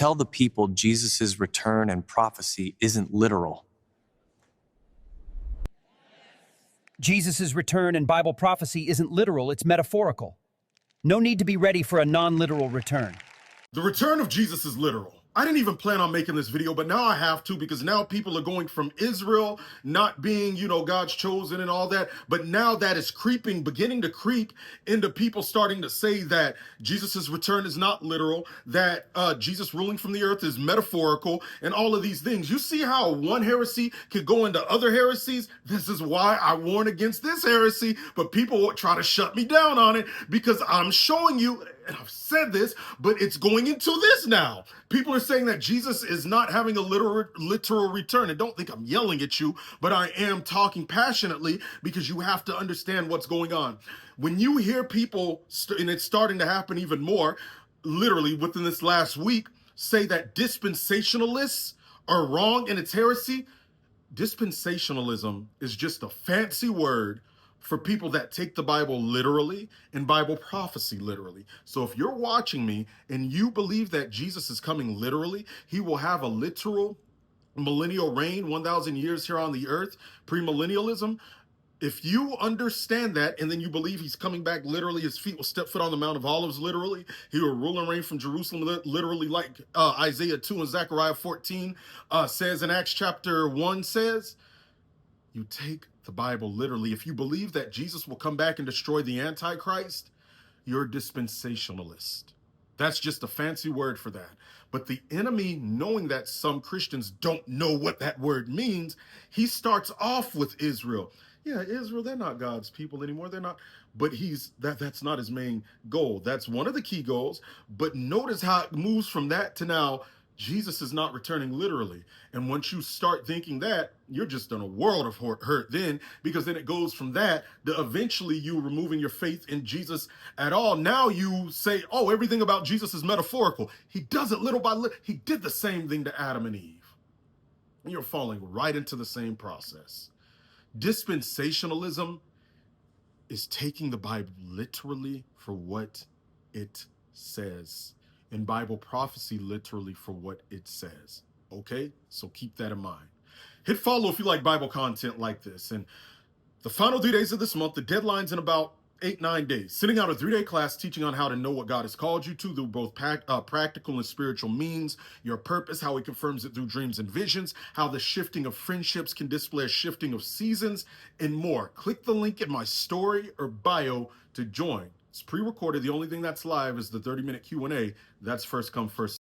Tell the people Jesus' return and prophecy isn't literal. Jesus' return and Bible prophecy isn't literal, it's metaphorical. No need to be ready for a non-literal return. The return of Jesus is literal. I didn't even plan on making this video, but now I have to, because now people are going from Israel not being, God's chosen and all that. But now that is beginning to creep into people starting to say that Jesus's return is not literal, that Jesus ruling from the earth is metaphorical, and all of these things. You see how one heresy could go into other heresies? This is why I warn against this heresy, but people will try to shut me down on it, because I'm showing you, and I've said this, but it's going into this now. People are saying that Jesus is not having a literal return. And don't think I'm yelling at you, but I am talking passionately, because you have to understand what's going on. When you hear people, and it's starting to happen even more, literally within this last week, say that dispensationalists are wrong in its heresy, dispensationalism is just a fancy word for people that take the Bible literally and Bible prophecy literally. So if you're watching me and you believe that Jesus is coming literally, he will have a literal millennial reign, 1,000 years here on the earth, premillennialism. If you understand that, and then you believe he's coming back literally, his feet will step foot on the Mount of Olives literally, he will rule and reign from Jerusalem literally, like Isaiah 2 and Zechariah 14 says, and Acts chapter 1 says, you take the Bible literally. If you believe that Jesus will come back and destroy the Antichrist, you're a dispensationalist. That's just a fancy word for that. But the enemy, knowing that some Christians don't know what that word means, he starts off with Israel. Yeah, Israel, they're not God's people anymore. They're not. But that's not his main goal. That's one of the key goals. But notice how it moves from that to now, Jesus is not returning literally. And once you start thinking that, you're just in a world of hurt then, because then it goes from that to eventually you removing your faith in Jesus at all. Now you say, oh, everything about Jesus is metaphorical. He does it little by little. He did the same thing to Adam and Eve. And you're falling right into the same process. Dispensationalism is taking the Bible literally for what it says, and Bible prophecy literally for what it says. Okay? So keep that in mind. Hit follow if you like Bible content like this. And the final 3 days of this month, the deadline's in about 8-9 days. Sitting out a 3-day class teaching on how to know what God has called you to through both practical and spiritual means, your purpose, how he confirms it through dreams and visions, how the shifting of friendships can display a shifting of seasons, and more. Click the link in my story or bio to join. It's pre-recorded. The only thing that's live is the 30-minute Q&A. That's first come, first